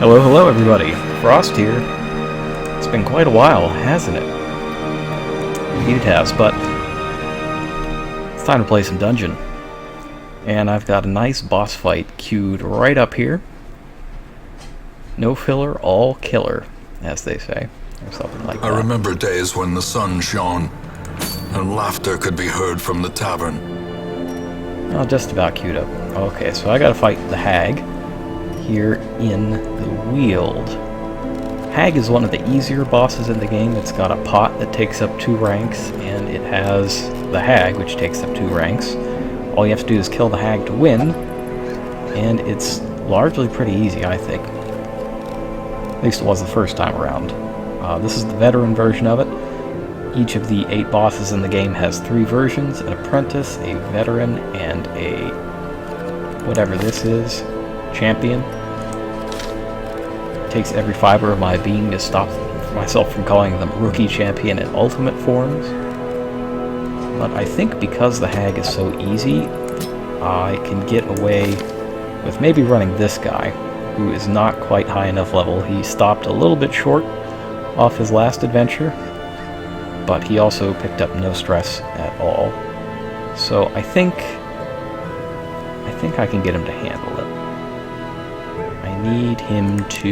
Hello, hello everybody. Frost here. It's been quite a while, hasn't it? Indeed it has, but it's time to play some dungeon. And I've got a nice boss fight queued right up here. No filler, all killer, as they say. Or something like that. I remember days when the sun shone, and laughter could be heard from the tavern. Oh, just about queued up. Okay, so I gotta fight the Hag here in the Weald. Hag is one of the easier bosses in the game. It's got a pot that takes up 2 ranks, and it has the Hag, which takes up 2 ranks. All you have to do is kill the Hag to win, and it's largely pretty easy, I think. At least it was the first time around. This is the veteran version of it. Each of the 8 bosses in the game has 3 versions: an apprentice, a veteran, and a whatever this is, champion. It takes every fiber of my being to stop myself from calling them rookie, champion, and ultimate forms. But I think because the Hag is so easy, I can get away with maybe running this guy, who is not quite high enough level. He stopped a little bit short off his last adventure, but he also picked up no stress at all. So I think I can get him to handle it. I need him to...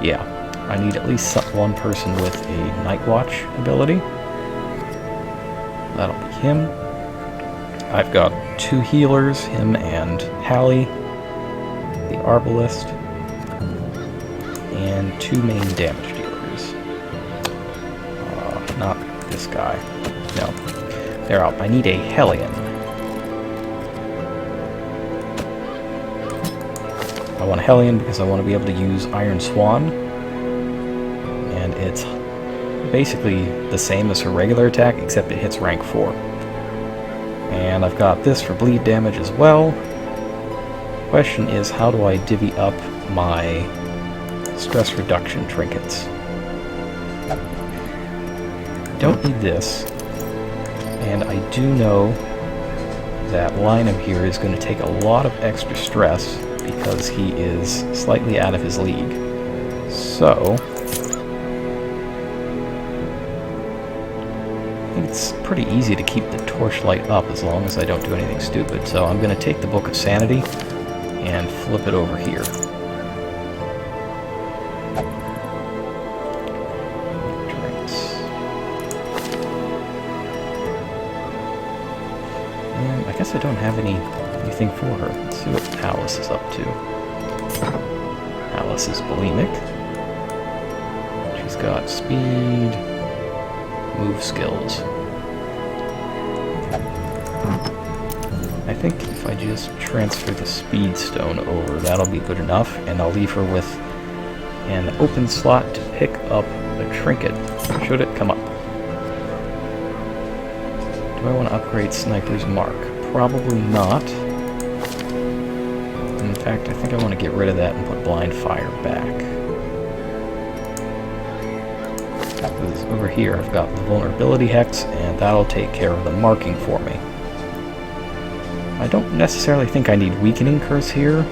yeah, I need at least one person with a Night Watch ability. That'll be him. I've got 2 healers, him and Hallie, the Arbalist, and 2 main damage dealers. Not this guy. No. They're out. I need a Hellion. I want a Hellion because I want to be able to use Iron Swan. And it's basically the same as her regular attack, except it hits rank 4. And I've got this for bleed damage as well. Question is, how do I divvy up my stress reduction trinkets? Don't need this, and I do know that Lynam here is going to take a lot of extra stress because he is slightly out of his league. So I think it's pretty easy to keep the torchlight up as long as I don't do anything stupid. So I'm going to take the Book of Sanity and flip it over here. I guess I don't have anything for her. Let's see what Alice is up to. Alice is bulimic. She's got speed, move skills. I think if I just transfer the speed stone over, that'll be good enough, and I'll leave her with an open slot to pick up a trinket, should it come up. Do I want to upgrade Sniper's Mark? Probably not. In fact, I think I want to get rid of that and put Blind Fire back. Because over here I've got the Vulnerability Hex, and that'll take care of the marking for me. I don't necessarily think I need Weakening Curse here,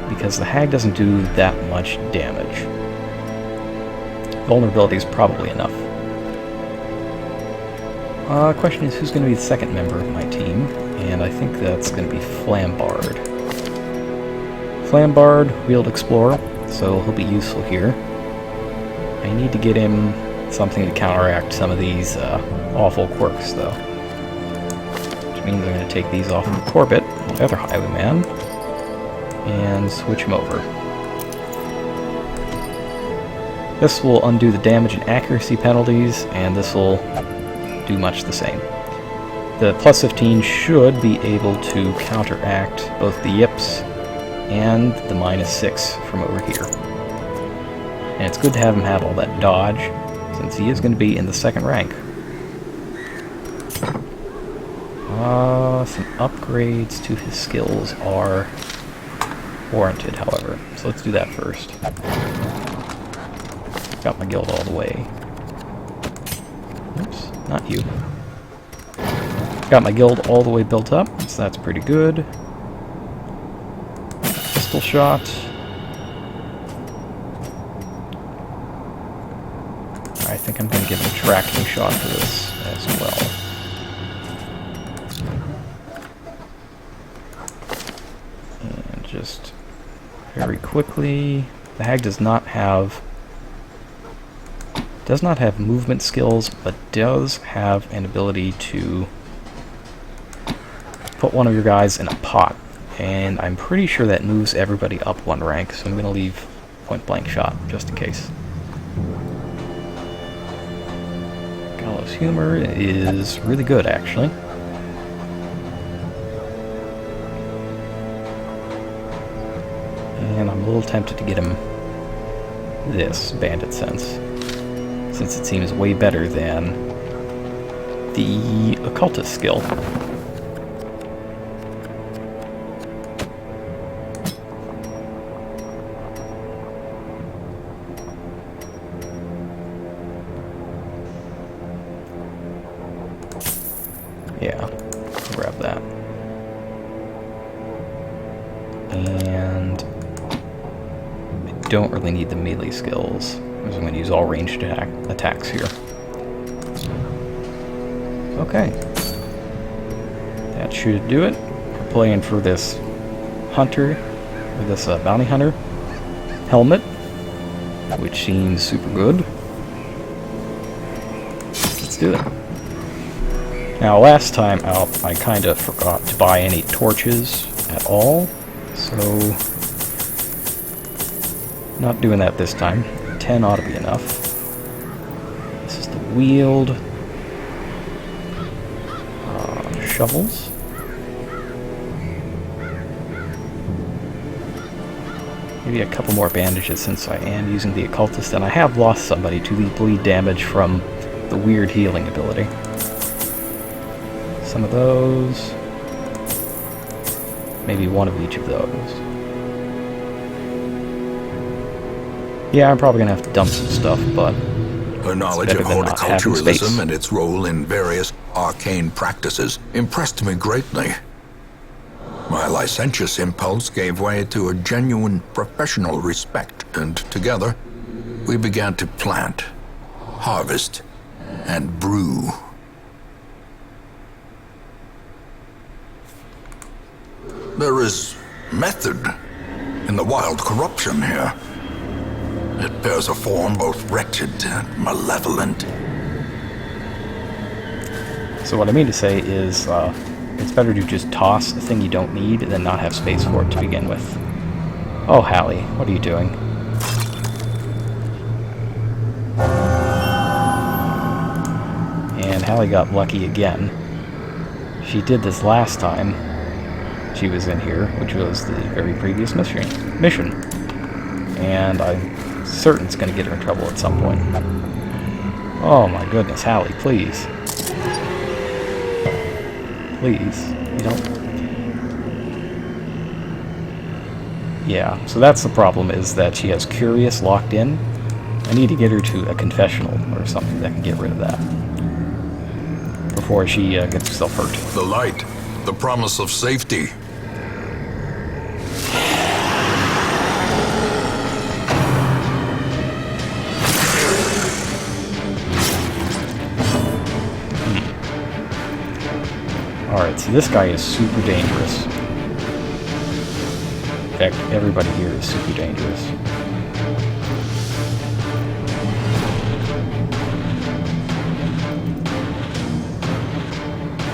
because the Hag doesn't do that much damage. Vulnerability is probably enough. Question is, who's going to be the second member of my team? And I think that's going to be Flambard. Flambard, Wheeled Explorer, so he'll be useful here. I need to get him something to counteract some of these awful quirks, though. Which means I'm going to take these off of Corbett, the other Highwayman, and switch him over. This will undo the damage and accuracy penalties, and this will do much the same. The plus 15 should be able to counteract both the yips and the minus 6 from over here. And it's good to have him have all that dodge, since he is going to be in the 2nd rank. Some upgrades to his skills are warranted, however. So let's do that first. Got my guild all the way. Oops, not you. Got my guild all the way built up, so that's pretty good. pistol shot. I think I'm going to give him a tracking shot for this as well. And just very quickly, the hag does not have movement skills, but does have an ability to put one of your guys in a pot. And I'm pretty sure that moves everybody up one rank, so I'm going to leave point blank shot just in case. Gallows Humor is really good, actually. And I'm a little tempted to get him this Bandit Sense, since it seems way better than the Occultist skill. Yeah, grab that. And I don't really need the melee skills, because I'm going to use all ranged attacks here. Okay. That should do it. We're playing for this hunter, or this bounty hunter helmet, which seems super good. Let's do it. Now, last time out, I kind of forgot to buy any torches at all, so not doing that this time. 10 ought to be enough. This is the wield. Shovels. Maybe a couple more bandages since I am using the Occultist, and I have lost somebody to the bleed damage from the weird healing ability. Some of those. Maybe one of each of those. Yeah, I'm probably going to have to dump some stuff, but her knowledge of horticulturalism and its role in various arcane practices impressed me greatly. My licentious impulse gave way to a genuine professional respect, and together we began to plant, harvest, and brew. There is method in the wild corruption here. It bears a form both wretched and malevolent. So what I mean to say is, it's better to just toss a thing you don't need than not have space for it to begin with. Oh, Hallie, what are you doing? And Hallie got lucky again. She did this last time she was in here, which was the very previous mission. And I'm certain it's going to get her in trouble at some point. Oh my goodness, Hallie, please. Please, you don't... Yeah, so that's the problem, is that she has Curious locked in. I need to get her to a confessional or something that can get rid of that before she gets herself hurt. The light, the promise of safety. Alright, so this guy is super dangerous. In fact, everybody here is super dangerous.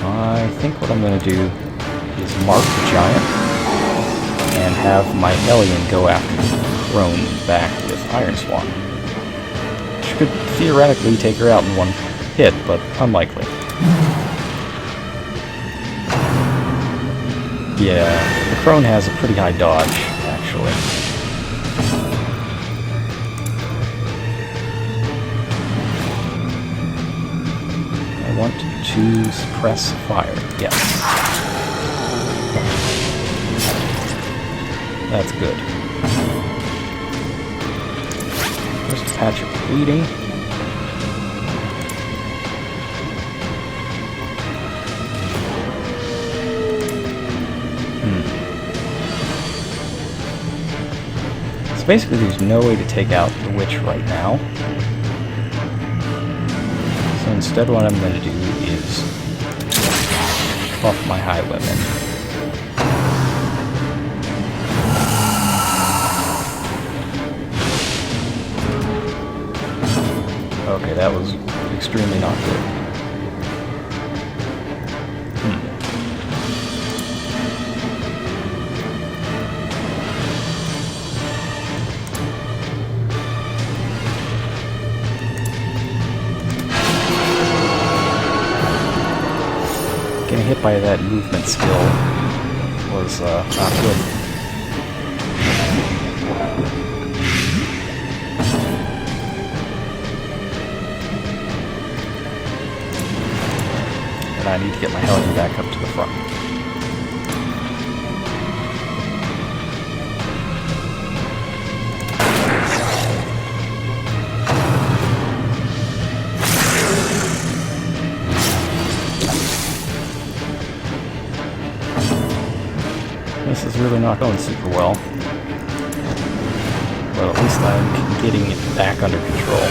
I think what I'm going to do is mark the giant and have my Hellion go after the crone back with Iron Swan. Which could theoretically take her out in one hit, but unlikely. Yeah, the crone has a pretty high dodge, actually. I want to suppress fire. Yes. That's good. First patch of bleeding. So basically there's no way to take out the witch right now. So instead what I'm going to do is buff my highwaymen. Okay, that was extremely not good. Getting hit by that movement skill was not good. And I need to get my Hellion back up to the front. This is really not going super well. But at least I'm getting it back under control.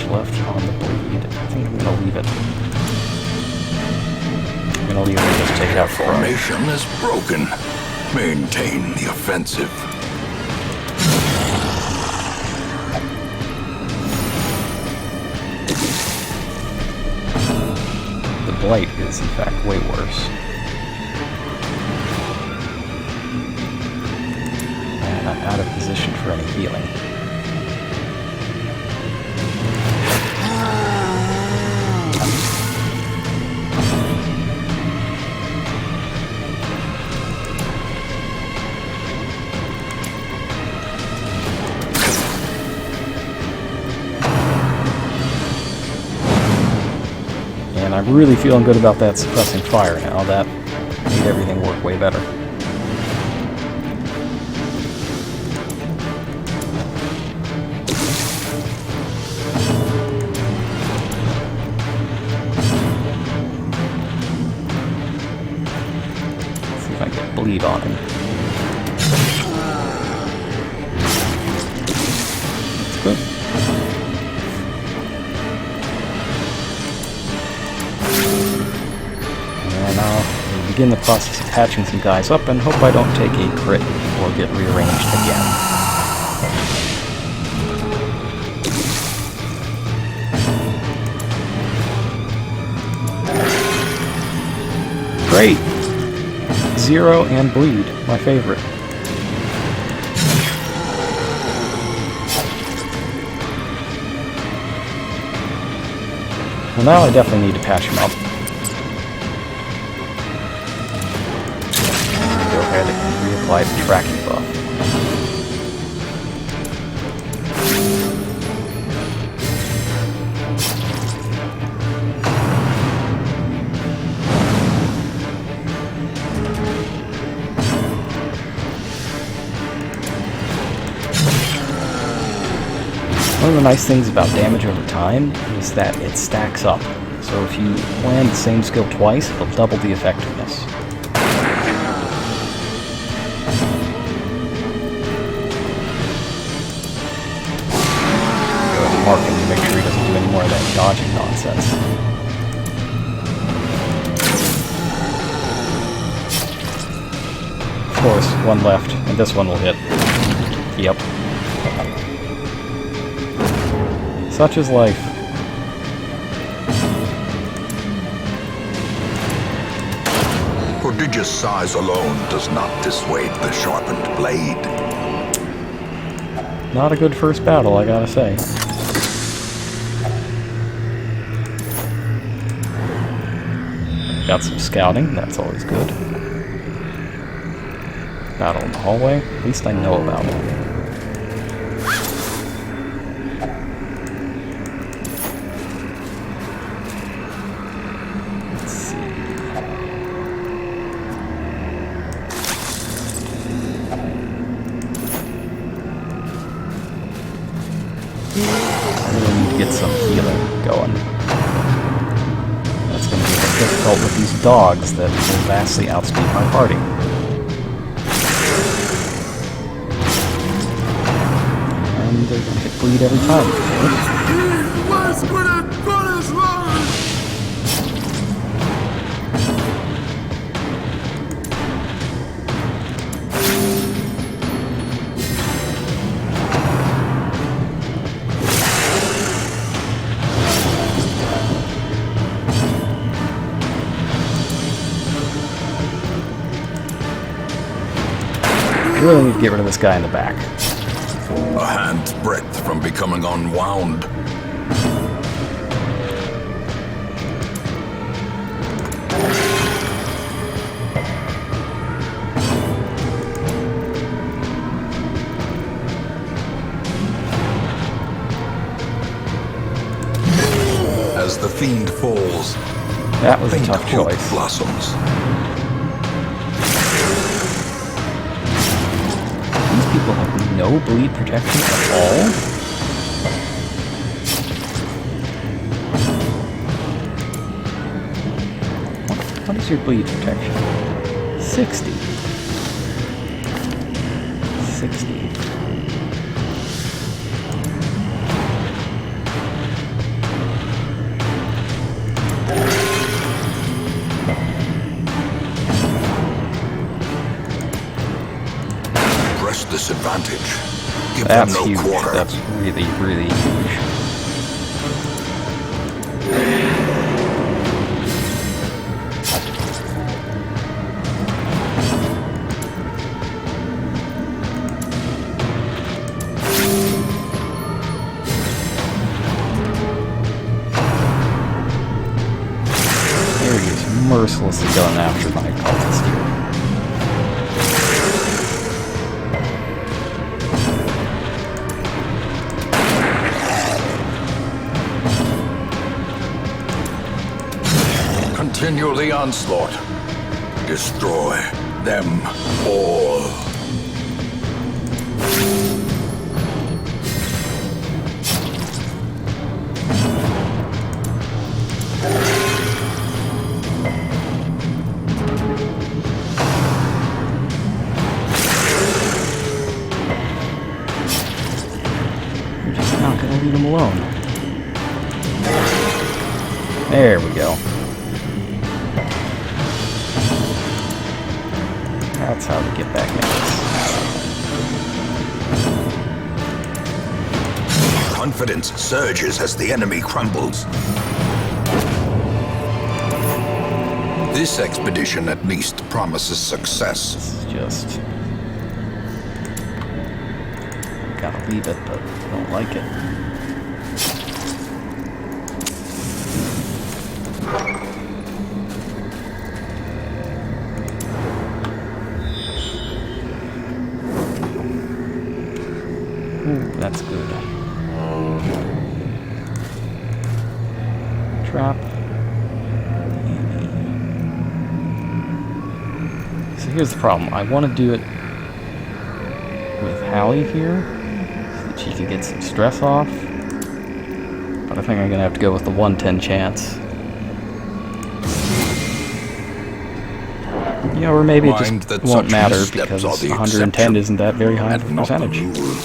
Left on the bleed. I think I'm gonna leave it. I'm gonna leave it and just take it out for formation is broken. Maintain the offensive. The blight is in fact way worse. And I'm out of position for any healing. And I'm really feeling good about that suppressing fire now. That made everything work way better. Let's see if I can bleed on him. That's good. Begin the process of patching some guys up and hope I don't take a crit or get rearranged again. Great! 0 and bleed, my favorite. Well, now I definitely need to patch him up. And reapply the tracking buff. One of the nice things about damage over time is that it stacks up. So if you land the same skill twice, it'll double the effectiveness. Mark him to make sure he doesn't do any more of that dodging nonsense. Of course, one left, and this one will hit. Yep. Such is life. Prodigious size alone does not dissuade the sharpened blade. Not a good first battle, I gotta say. Got some scouting, that's always good. Battle in the hallway, at least I know about it. Let's see. I really need to get some healing going. That's going to be a bit difficult with these dogs that will vastly outspeed my party. And they're going to get bleed every time. I really need to get rid of this guy in the back. A hand's breadth from becoming unwound. As the fiend falls, That was a faint tough hope choice. blossoms. These people have no bleed protection at all? What is your bleed protection? 60. 60. Press this advantage. Give That's them no huge. quarter. That's really, really huge. There he is, mercilessly going after my cultist here. Continue the onslaught. Destroy them all. You're just not going to leave him alone. There we go. That's how we get back in this. Confidence surges as the enemy crumbles. This expedition at least promises success. This is just... gotta leave it, but I don't like it. Ooh, that's good. Trap. So here's the problem. I want to do it with Hallie here, so that she can get some stress off. But I think I'm going to have to go with the 110 chance. You know, or maybe it Mind just that won't such matter missteps because are the 110 exception isn't that very high of a and not the percentage. rule.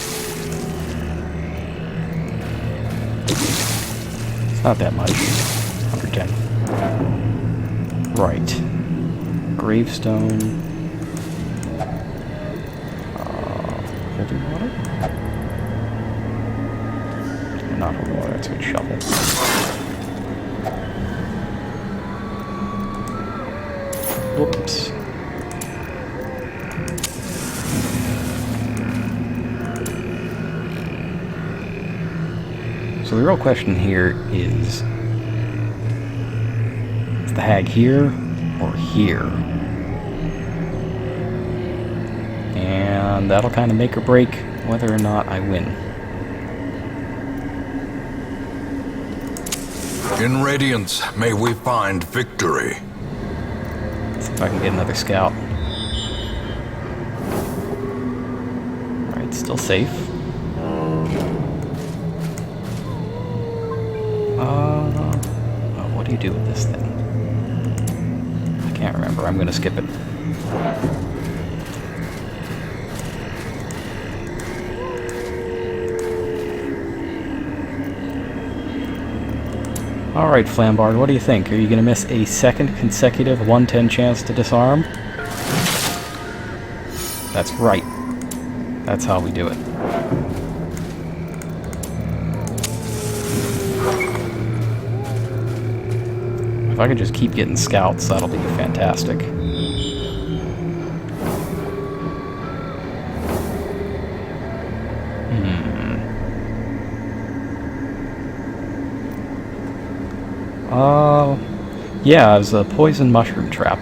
It's not that much. 110. Right. Gravestone. Holy water? Not holy water, that's a good shovel. Whoops. So the real question here is the hag here or here? And that'll kind of make or break whether or not I win. In Radiance, may we find victory. See if I can get another scout. Alright, still safe. Oh, what do you do with this thing? I can't remember. I'm gonna skip it. Alright, Flambard, what do you think? Are you gonna miss a second consecutive 1/10 chance to disarm? That's right. That's how we do it. If I could just keep getting scouts, that'll be fantastic. Yeah, it was a poison mushroom trap.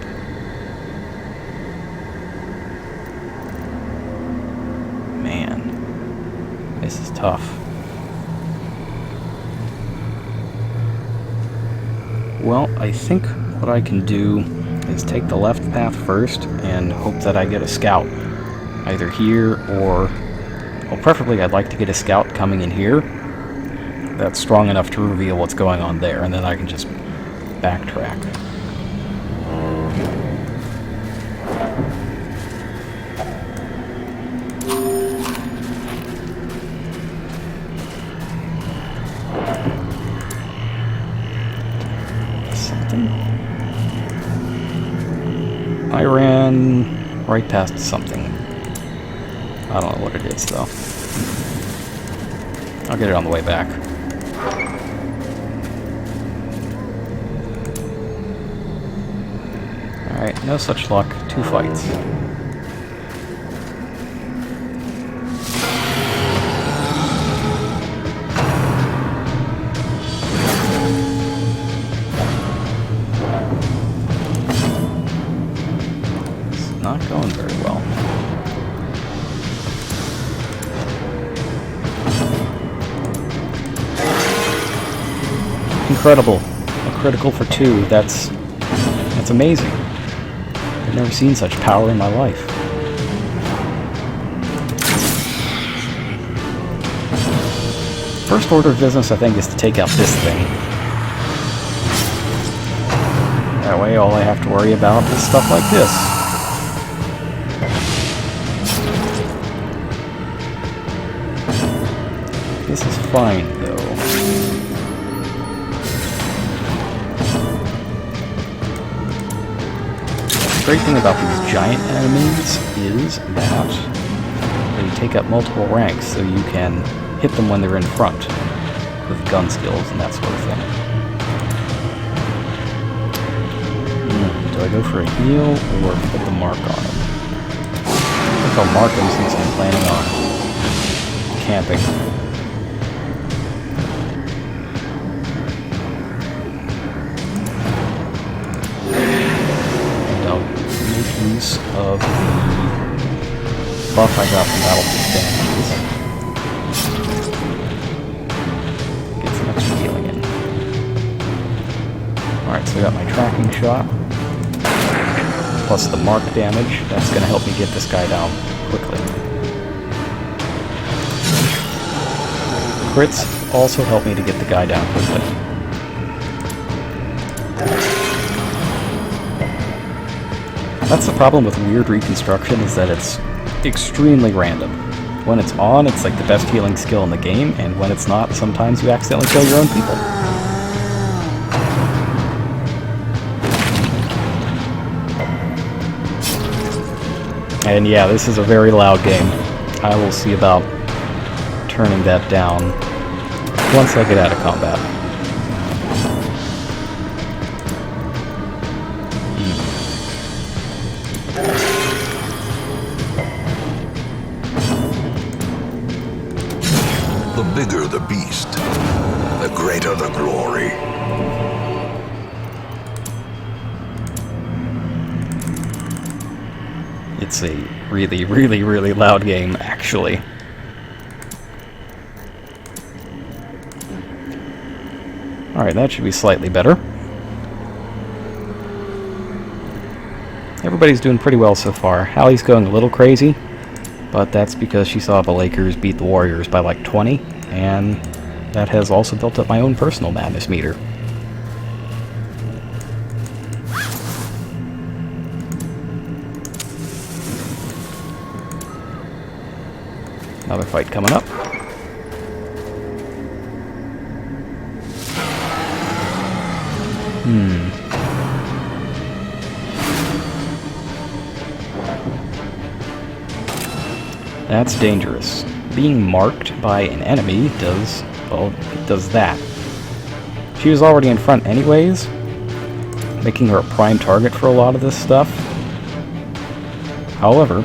Man, this is tough. Well, I think what I can do is take the left path first and hope that I get a scout. Either here or... well, preferably I'd like to get a scout coming in here. That's strong enough to reveal what's going on there, and then I can just backtrack. Something? I ran right past something. I don't know what it is, though. I'll get it on the way back. Alright, no such luck. 2 fights. It's not going very well. Incredible. A critical for 2. That's amazing. I've never seen such power in my life. First order of business, I think, is to take out this thing. That way, all I have to worry about is stuff like this. This is fine, though. The great thing about these giant enemies is that they take up multiple ranks, so you can hit them when they're in front with gun skills and that sort of thing. Do I go for a heal or put the mark on him? I think I'll mark him since I'm planning on camping. Use of the buff I got from Battlefield damages. Get some extra healing in. Alright, so I got my tracking shot. Plus the mark damage. That's going to help me get this guy down quickly. Crits also help me to get the guy down quickly. That's the problem with weird reconstruction, is that it's extremely random. When it's on, it's like the best healing skill in the game, and when it's not, sometimes you accidentally kill your own people. And yeah, this is a very loud game. I will see about turning that down once I get out of combat. The bigger the beast, the greater the glory. It's a really, really, really loud game, actually. Alright, that should be slightly better. Everybody's doing pretty well so far. Hallie's going a little crazy, but that's because she saw the Lakers beat the Warriors by like 20, and that has also built up my own personal madness meter. Another fight coming up. That's dangerous. Being marked by an enemy does, well, it does that. She was already in front anyways, making her a prime target for a lot of this stuff. However,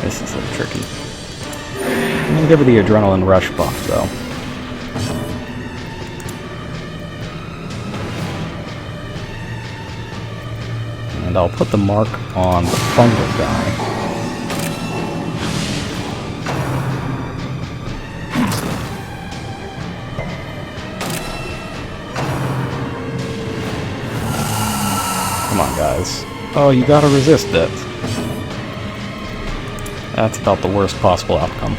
this is a little tricky. I'm gonna give her the adrenaline rush buff, though. And I'll put the mark on the fungal guy. Come on, guys. Oh, you gotta resist that. That's about the worst possible outcome.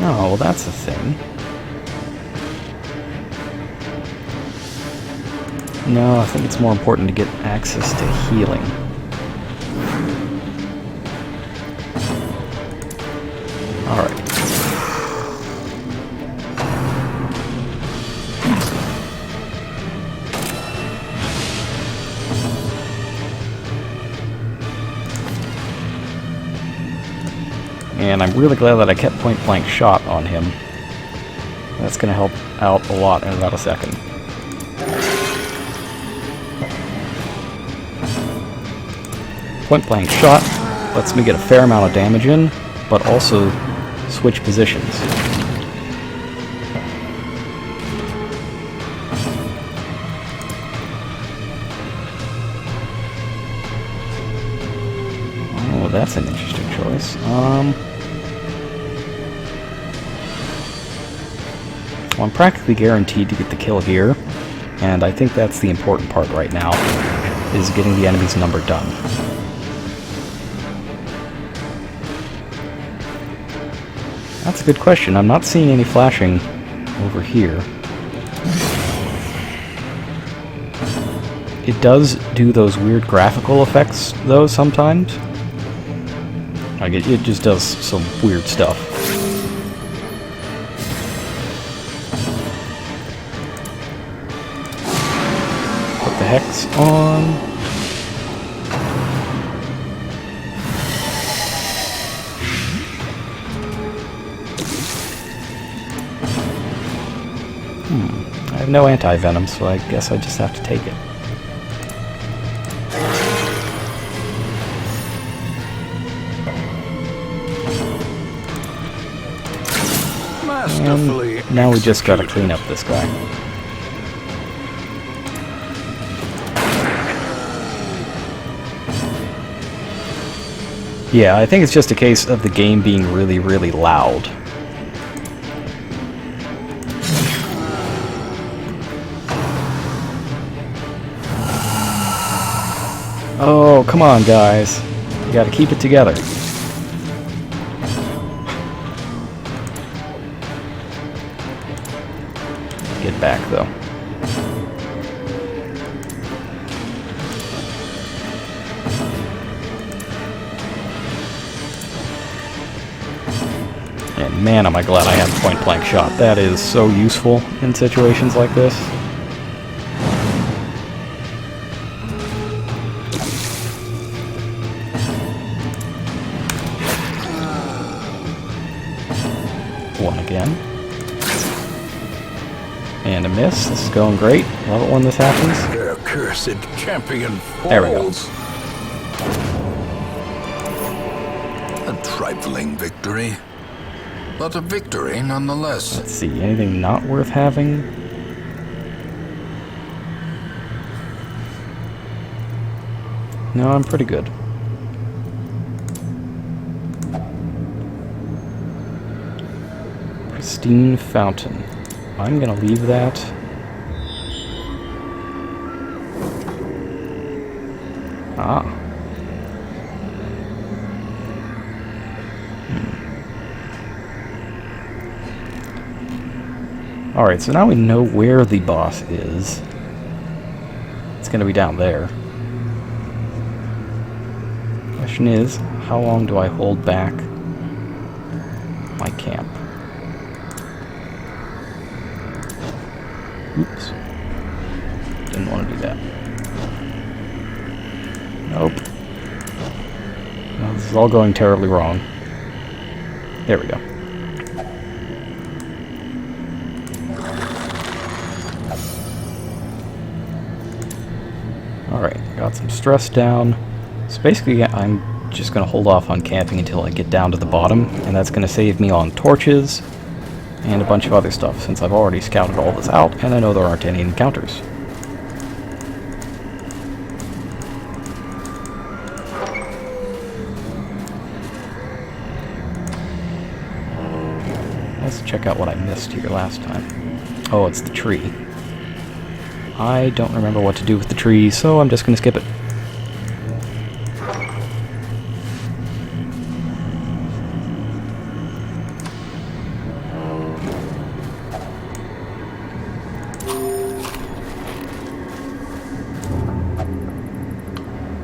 Oh, well, that's a thing. No, I think it's more important to get access to healing. Alright. And I'm really glad that I kept point-blank shot on him. That's going to help out a lot in about a second. Point-blank shot lets me get a fair amount of damage in, but also switch positions. Oh, that's an interesting choice. Well, I'm practically guaranteed to get the kill here, and I think that's the important part right now, is getting the enemy's number done. That's a good question. I'm not seeing any flashing over here. It does do those weird graphical effects, though, sometimes. Like, it just does some weird stuff. Put the hex on. I have no anti-venom, so I guess I just have to take it. And now we just gotta clean up this guy. Yeah, I think it's just a case of the game being really, really loud. Oh, come on, guys. You gotta keep it together. Get back, though. And man, am I glad I have point-blank shot. That is so useful in situations like this. One again. And a miss. This is going great. Love it when this happens. Their cursed champion falls. There we go. A trifling victory, but a victory nonetheless. Let's see, anything not worth having? No, I'm pretty good. Pristine fountain. I'm gonna leave that. Ah. Alright, so now we know where the boss is. It's gonna be down there. Question is, how long do I hold back my camp? Oops. Didn't want to do that. Nope. No, this is all going terribly wrong. There we go. Alright, got some stress down. So basically, I'm just going to hold off on camping until I get down to the bottom, and that's going to save me on torches and a bunch of other stuff, since I've already scouted all this out, and I know there aren't any encounters. Let's check out what I missed here last time. Oh, it's the tree. I don't remember what to do with the tree, so I'm just going to skip it.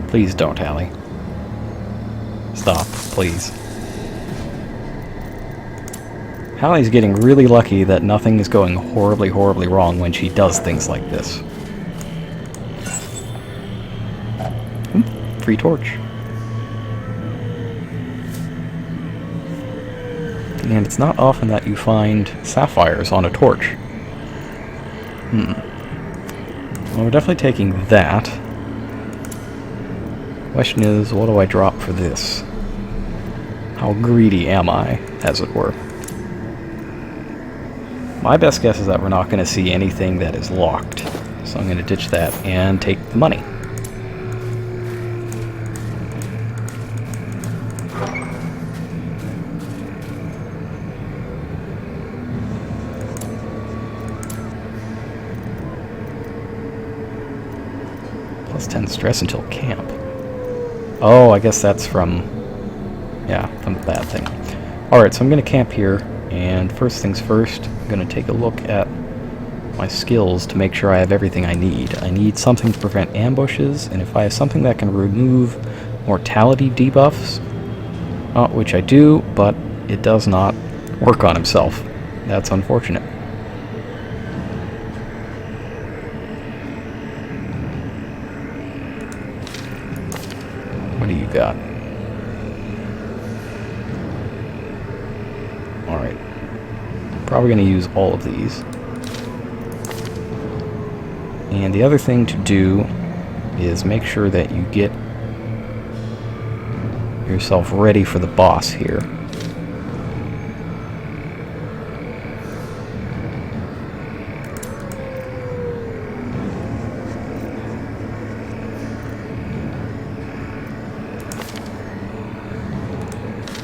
Please don't, Hallie. Stop, please. Hallie's getting really lucky that nothing is going horribly, horribly wrong when she does things like this. Free torch. And it's not often that you find sapphires on a torch. Well, we're definitely taking that. Question is, what do I drop for this? How greedy am I, as it were? My best guess is that we're not going to see anything that is locked, so I'm going to ditch that and take the money. Plus 10 stress until camp. Oh, I guess that's from... yeah, from the bad thing. Alright, so I'm going to camp here, and first things first, I'm going to take a look at my skills to make sure I have everything I need. I need something to prevent ambushes, and if I have something that can remove mortality debuffs, which I do, but it does not work on himself. That's unfortunate. What do you got? Alright. Probably going to use all of these. And the other thing to do is make sure that you get yourself ready for the boss here.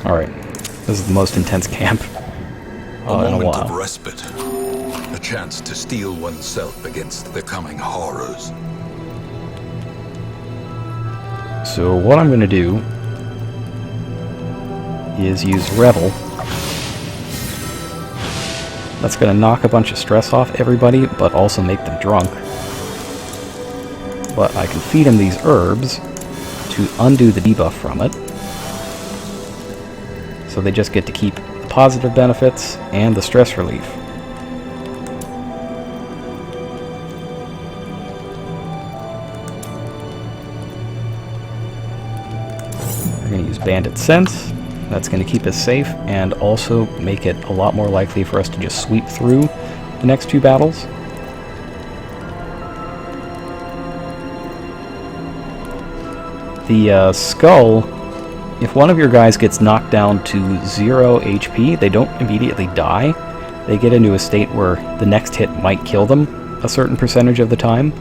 Alright, this is the most intense camp a in a moment while. of respite. A chance to steel oneself against the coming horrors. So what I'm going to do is use Revel. That's going to knock a bunch of stress off everybody, but also make them drunk. But I can feed them these herbs to undo the debuff from it. So they just get to keep the positive benefits and the stress relief. We're going to use Bandit Sense. That's going to keep us safe and also make it a lot more likely for us to just sweep through the next two battles. The skull, if one of your guys gets knocked down to 0 HP, they don't immediately die. They get into a state where the next hit might kill them a certain percentage of the time.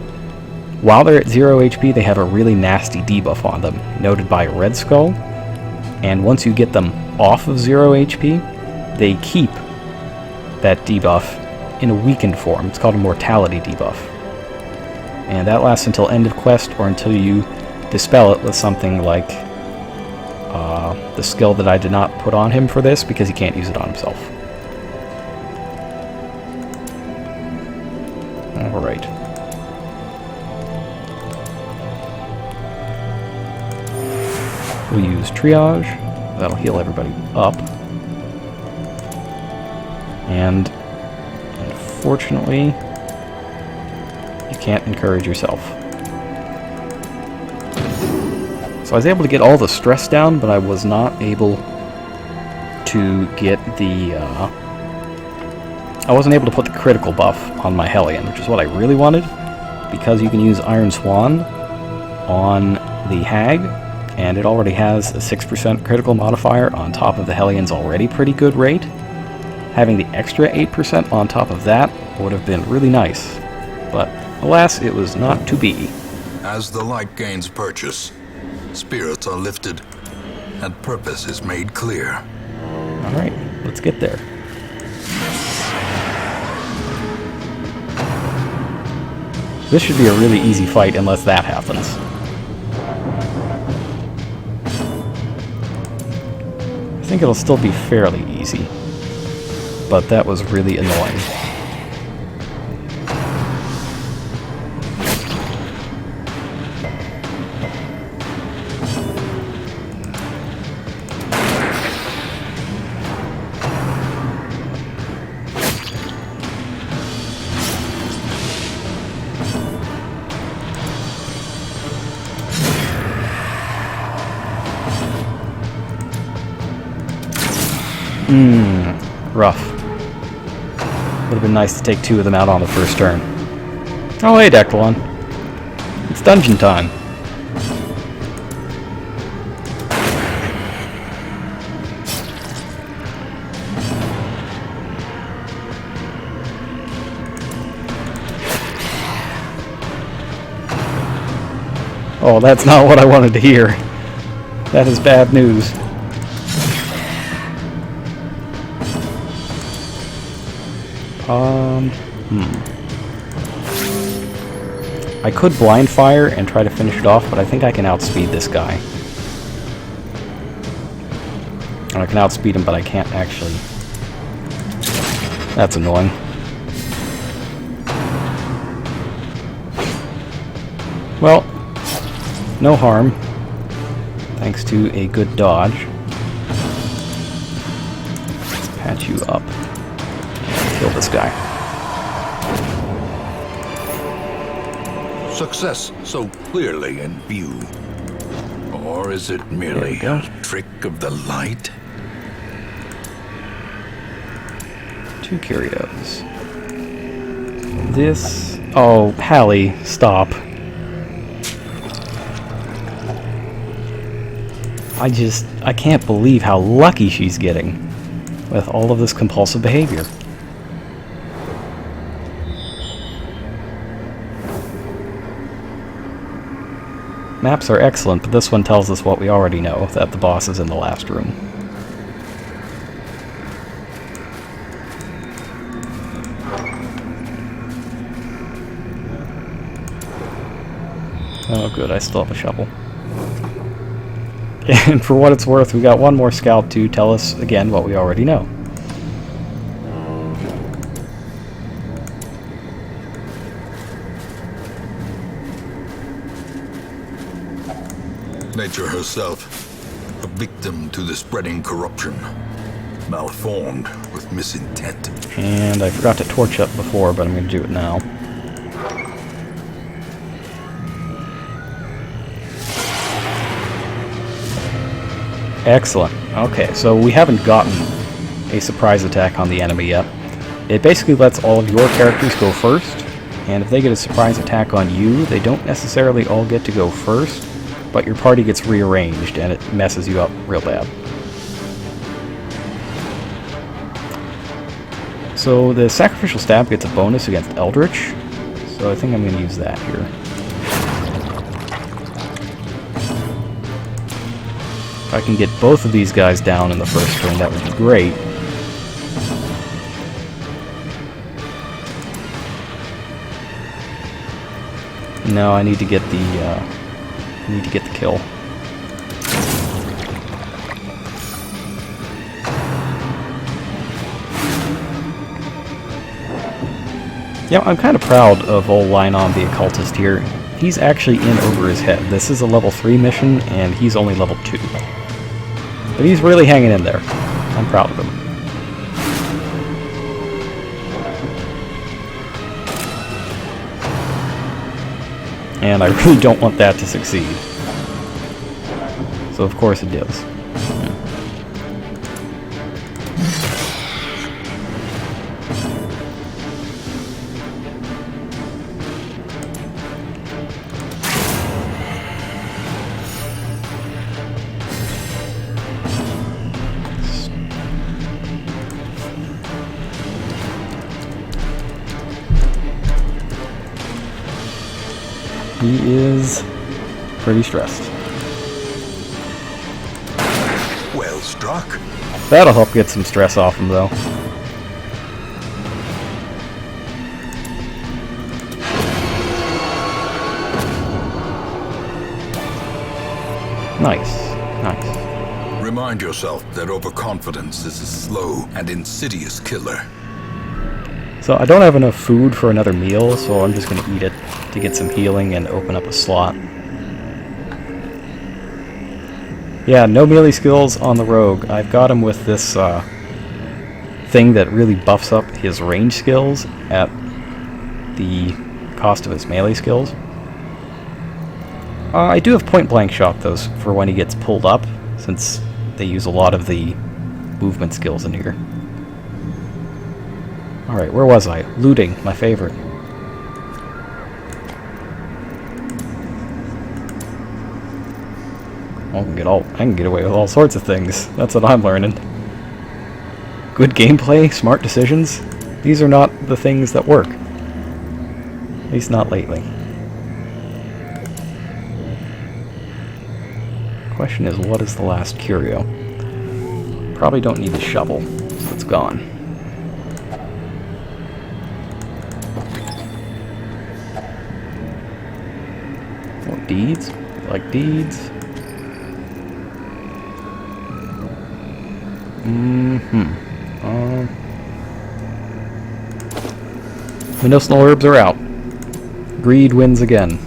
While they're at 0 HP, they have a really nasty debuff on them, noted by Red Skull. And once you get them off of 0 HP, they keep that debuff in a weakened form. It's called a mortality debuff. And that lasts until end of quest or until you dispel it with something like the skill that I did not put on him for this because he can't use it on himself. Alright. We'll use triage. That'll heal everybody up. And unfortunately, you can't encourage yourself. So I was able to get all the stress down, but I was not able to get the... I wasn't able to put the critical buff on my Hellion, which is what I really wanted, because you can use Iron Swan on the Hag, and it already has a 6% critical modifier on top of the Hellion's already pretty good rate. Having the extra 8% on top of that would have been really nice, but alas, it was not to be. As the light gains purchase, spirits are lifted, and purpose is made clear. Alright, let's get there. This should be a really easy fight unless that happens. I think it'll still be fairly easy, but that was really annoying. Rough. Would have been nice to take 2 of them out on the first turn. Oh hey, Dectalon. It's dungeon time. Oh, that's not what I wanted to hear. That is bad news. I could blind fire and try to finish it off, but I think I can outspeed this guy. And I can outspeed him, but I can't actually. That's annoying. Well, no harm, thanks to a good dodge. Let's patch you up. Kill this guy. Success so clearly in view. Or is it merely a trick of the light? 2 curios. This... Oh, Hallie, stop. I can't believe how lucky she's getting with all of this compulsive behavior. Maps are excellent, but this one tells us what we already know, that the boss is in the last room. Oh good, I still have a shovel. And for what it's worth, we got one more scout to tell us again what we already know. Nature herself, a victim to the spreading corruption, malformed with misintent. And I forgot to torch up before, but I'm going to do it now. Excellent. Okay, so we haven't gotten a surprise attack on the enemy yet. It basically lets all of your characters go first, and if they get a surprise attack on you, they don't necessarily all get to go first, but your party gets rearranged and it messes you up real bad. So the Sacrificial Stab gets a bonus against Eldritch, so I think I'm going to use that here. I can get both of these guys down in the first turn, that would be great. No, I need to get the kill. Yeah, I'm kind of proud of old Linon the Occultist here. He's actually in over his head. This is a level 3 mission, and he's only level 2. But he's really hanging in there. I'm proud of him. And I really don't want that to succeed. So of course it does. He is pretty stressed. Well struck. That'll help get some stress off him, though. Nice. Nice. Remind yourself that overconfidence is a slow and insidious killer. So I don't have enough food for another meal, so I'm just going to eat it to get some healing and open up a slot. Yeah, no melee skills on the rogue. I've got him with this thing that really buffs up his range skills at the cost of his melee skills. I do have point-blank shot, though, for when he gets pulled up, since they use a lot of the movement skills in here. Alright, where was I? Looting, my favorite. I can get away with all sorts of things. That's what I'm learning. Good gameplay, smart decisions. These are not the things that work. At least not lately. Question is, what is the last curio? Probably don't need the shovel, so it's gone. What, deeds? You like deeds? Medicinal herbs are out. Greed wins again.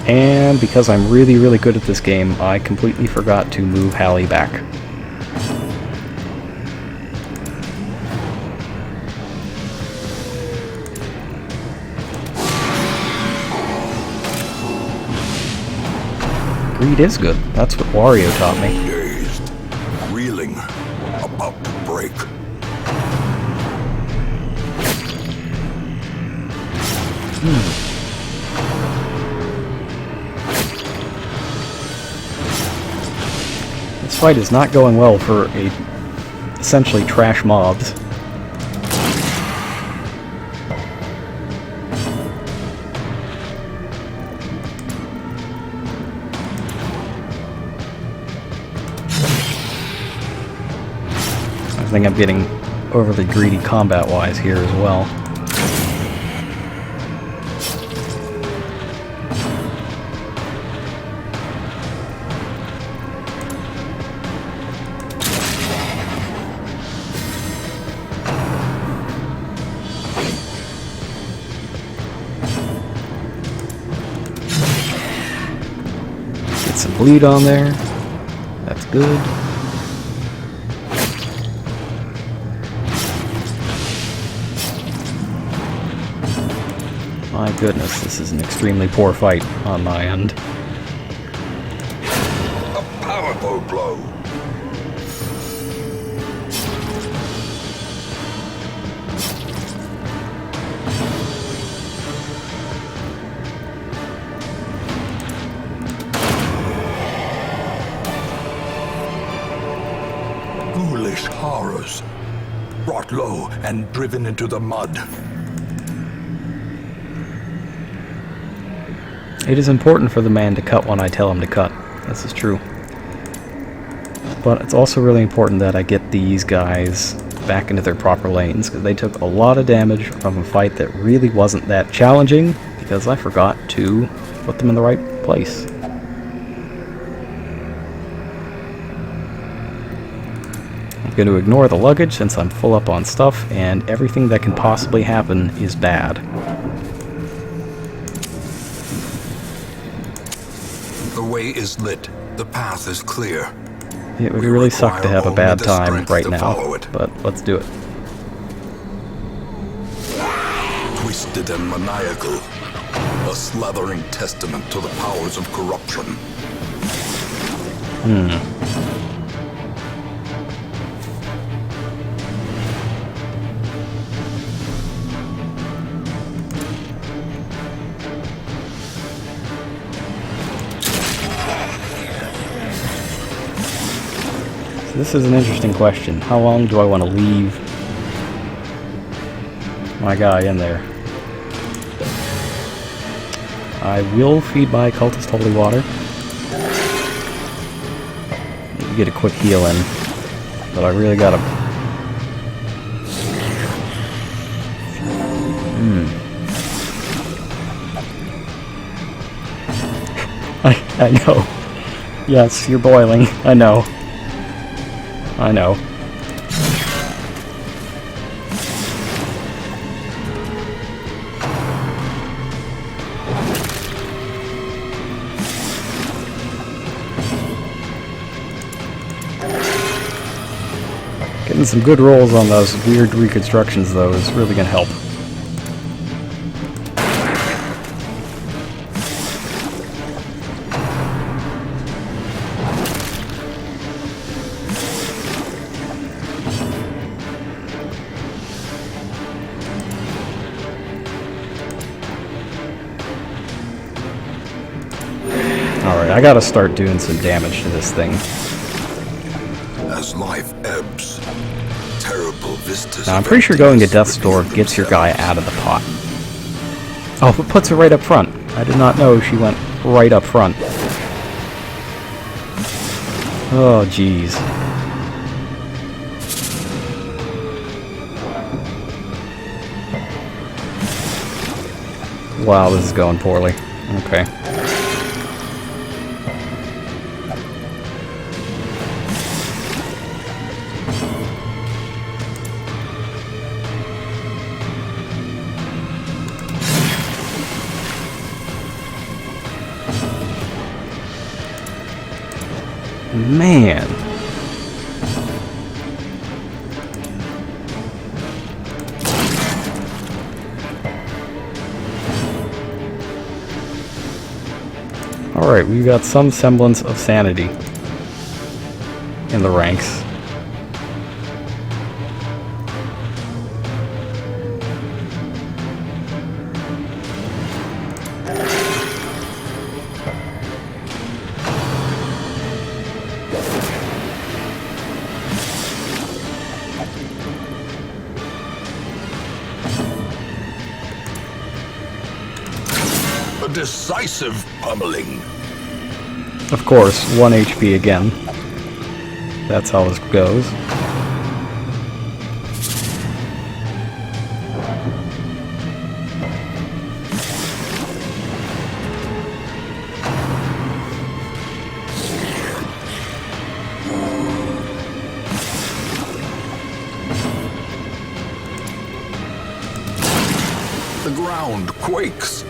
And because I'm really, really good at this game, I completely forgot to move Hallie back. Greed is good. That's what Wario taught me. Dazed, reeling, about to break. This fight is not going well for essentially trash mobs. I think I'm getting overly greedy combat-wise here as well. Get some bleed on there. That's good. My goodness, this is an extremely poor fight on my end. A powerful blow. Ghoulish horrors. brought low and driven into the mud. It is important for the man to cut when I tell him to cut. This is true. But it's also really important that I get these guys back into their proper lanes, because they took a lot of damage from a fight that really wasn't that challenging, because I forgot to put them in the right place. I'm going to ignore the luggage since I'm full up on stuff, and everything that can possibly happen is bad. The way is lit. The path is clear. It would really suck to have a bad time right now, but let's do it. Twisted and maniacal. A slathering testament to the powers of corruption. This is an interesting question. How long do I want to leave my guy in there? I will feed my cultist holy water. You get a quick heal in, but I really gotta... I know. Yes, you're boiling. I know. I know. Getting some good rolls on those weird reconstructions, though, is really going to help. Alright, I gotta start doing some damage to this thing. As life ebbs, terrible vistas. Now, I'm pretty sure going to Death's Door gets your guy out of the pot. Oh, it puts her right up front. I did not know she went right up front. Oh, jeez. Wow, this is going poorly. Okay. Man. Alright, we've got some semblance of sanity in the ranks. A decisive pummeling. Of course, 1 HP again. That's how this goes. The ground quakes.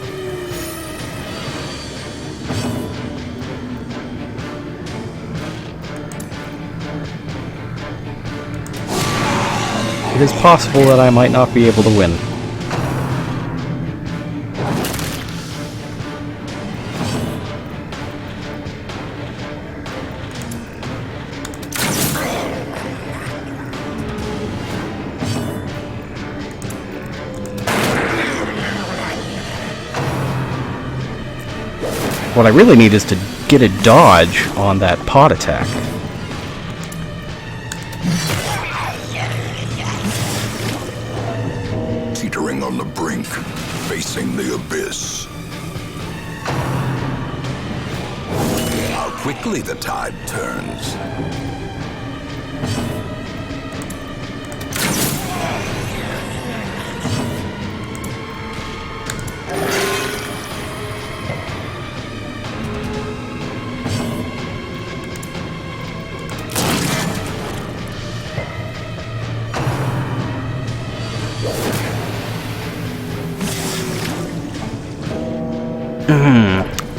It is possible that I might not be able to win. What I really need is to get a dodge on that pot attack. brink, facing the abyss. How quickly the tide turns.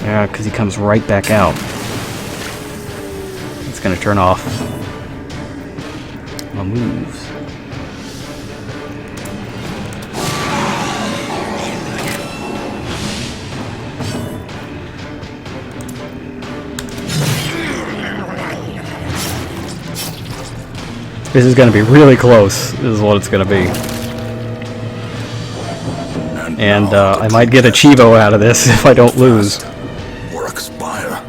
Yeah, because he comes right back out. It's going to turn off my moves. This is going to be really close, is what it's going to be. And I might get a Chivo out of this if I don't lose. Or expire.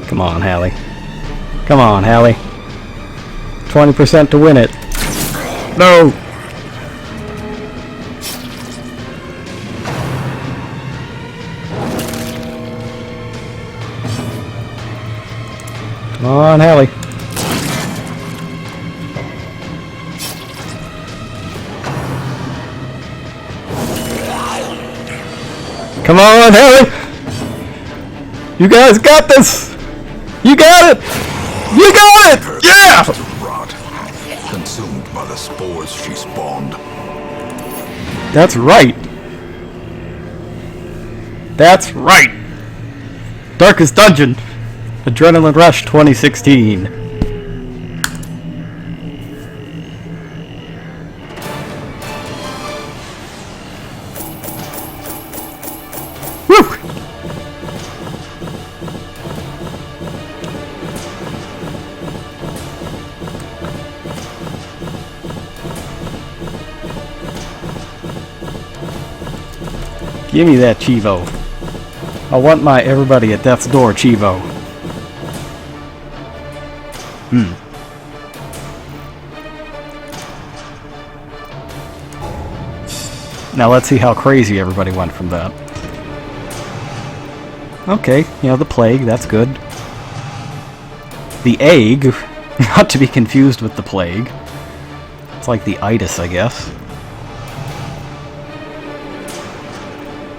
Come on, Hallie. Come on, Hallie. 20% to win it. No! Come on, Hallie. Come on, Hallie! You guys got this! You got it! You got it! Yeah! To rot, consumed by the spores she spawned. That's right. That's right. Darkest Dungeon. Adrenaline Rush 2016. Woo! Give me that Chivo. I want my everybody at death's door Chivo. Now let's see how crazy everybody went from that. Okay, you know, the plague, that's good. The egg, not to be confused with the plague. It's like the itis, I guess.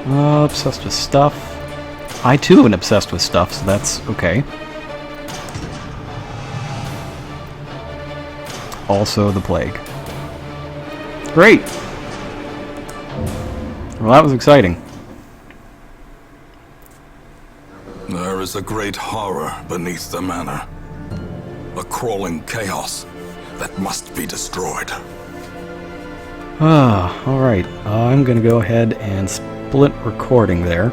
Obsessed with stuff. I too am obsessed with stuff, so that's okay. Also the plague. Great! Well, that was exciting. There is a great horror beneath the manor. A crawling chaos that must be destroyed. Alright. I'm gonna go ahead and split recording there.